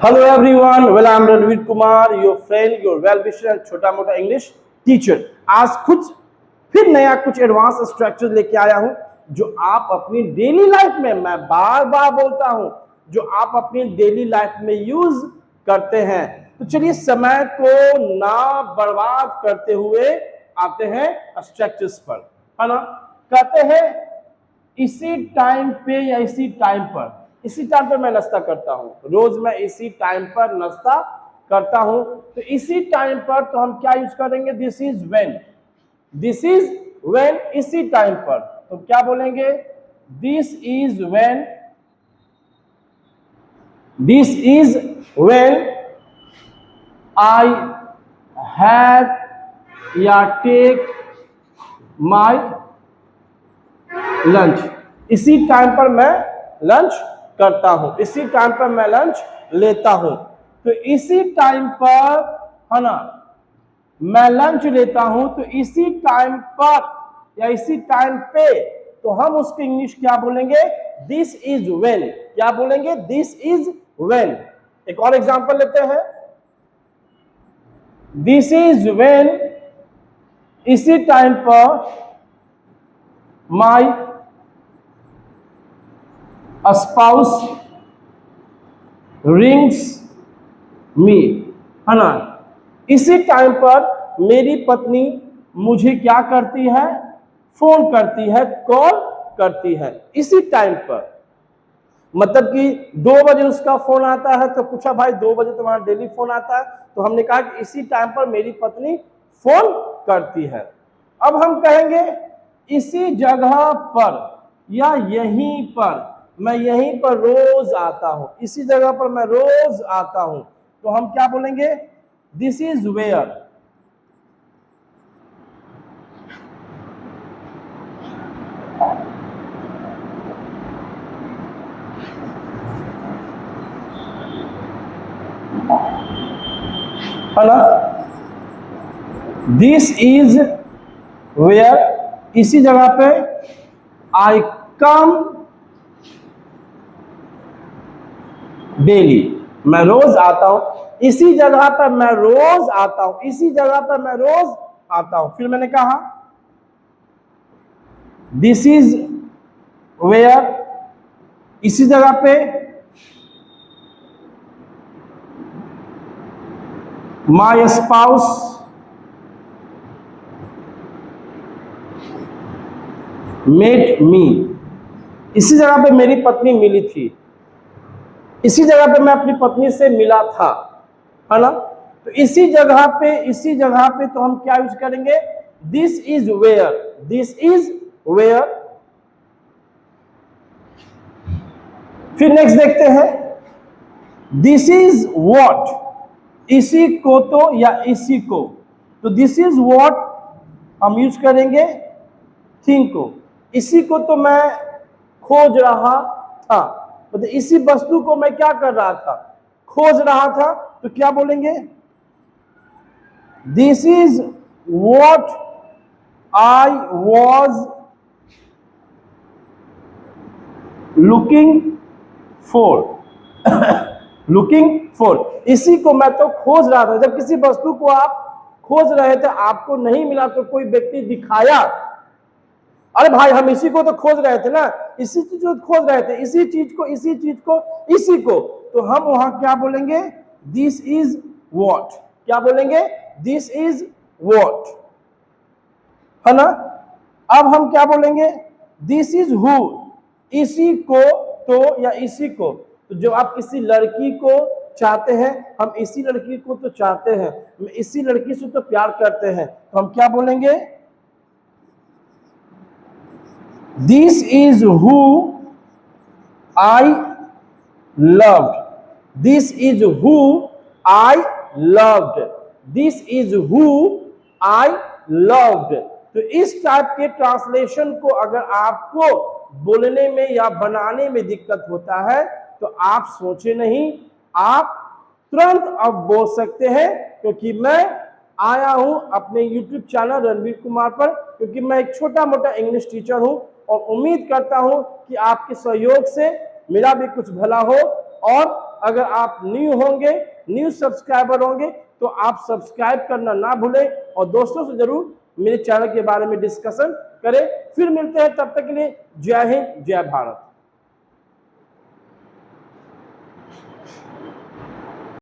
Hello everyone, well I'm Ranveer Kumar, your friend, your well-wisher, छोटा मोटा English teacher. आज फिर नया कुछ एडवांस स्ट्रक्चर लेके आया हूं जो आप अपनी डेली लाइफ में, मैं बार बार बोलता हूं, जो आप अपनी डेली लाइफ में यूज करते हैं। तो चलिए समय को ना बर्बाद करते हुए आते हैं स्ट्रक्चर्स पर, है ना। कहते हैं इसी टाइम पे या इसी टाइम पर मैं नाश्ता करता हूँ, रोज मैं इसी टाइम पर नाश्ता करता हूँ। तो इसी टाइम पर तो हम क्या यूज करेंगे, दिस इज व्हेन, इसी टाइम पर तो क्या बोलेंगे, this is when I have या टेक माई लंच। इसी टाइम पर मैं लंच करता हूं, इसी टाइम पर मैं लंच लेता हूं। तो इसी टाइम पर, है ना, मैं लंच लेता हूं, तो इसी टाइम पर या इसी टाइम पे तो हम उसकी इंग्लिश क्या बोलेंगे, दिस इज व्हेन। क्या बोलेंगे, दिस इज व्हेन। एक और एग्जांपल लेते हैं, दिस इज व्हेन, इसी टाइम पर माई स्पाउस रिंग्स मी, है ना। इसी टाइम पर मेरी पत्नी मुझे क्या करती है, फोन करती है, कॉल करती है। इसी टाइम पर मतलब कि 2 बजे उसका फोन आता है, तो पूछा भाई 2 बजे तुम्हारा डेली फोन आता है, तो हमने कहा कि इसी टाइम पर मेरी पत्नी फोन करती है। अब हम कहेंगे इसी जगह पर या यहीं पर, मैं यहीं पर रोज आता हूं, इसी जगह पर मैं रोज आता हूं, तो हम क्या बोलेंगे, दिस इज वेयर। है ना, दिस इज वेयर, इसी जगह पे आई कम डेली, मैं रोज आता हूं, इसी जगह पर मैं रोज आता हूं, इसी जगह पर मैं रोज आता हूं। फिर मैंने कहा दिस इज वेयर, इसी जगह पे माई स्पाउस मेट मी, इसी जगह पे मेरी पत्नी मिली थी, इसी जगह पे मैं अपनी पत्नी से मिला था, है ना। तो इसी जगह पे तो हम क्या यूज करेंगे, this is where, this is where. फिर नेक्स्ट देखते हैं, दिस इज व्हाट, इसी को तो या इसी को, तो दिस इज व्हाट हम यूज करेंगे थिंग को। इसी को तो मैं खोज रहा था, मतलब इसी वस्तु को मैं क्या कर रहा था, खोज रहा था, तो क्या बोलेंगे, this is what I was looking for, इसी को मैं तो खोज रहा था। जब किसी वस्तु को आप खोज रहे थे, आपको नहीं मिला, तो कोई व्यक्ति दिखाया, अरे भाई हम इसी को तो खोज रहे थे ना, इसी चीज को खोज रहे थे, इसी चीज को, इसी को, तो हम वहां क्या बोलेंगे, दिस इज व्हाट। क्या बोलेंगे, दिस इज व्हाट, है ना। अब हम क्या बोलेंगे, दिस इज हु, इसी को तो या इसी को, तो जब आप किसी लड़की को चाहते हैं, हम इसी लड़की को तो चाहते हैं, इसी लड़की से तो प्यार करते हैं, तो हम क्या बोलेंगे, this is who I loved, this is who I loved, this is who I loved. तो इस टाइप के ट्रांसलेशन को अगर आपको बोलने में या बनाने में दिक्कत होता है, तो आप सोचे नहीं, आप तुरंत अब बोल सकते हैं, क्योंकि मैं आया हूं अपने YouTube चैनल रणवीर कुमार पर, क्योंकि मैं एक छोटा मोटा इंग्लिश टीचर हूं और उम्मीद करता हूं कि आपके सहयोग से मेरा भी कुछ भला हो और अगर आप न्यू होंगे, न्यू सब्सक्राइबर होंगे, तो आप सब्सक्राइब करना ना भूलें और दोस्तों से जरूर मेरे चैनल के बारे में डिस्कशन करें। फिर मिलते हैं, तब तक के लिए जय हिंद, जय भारत।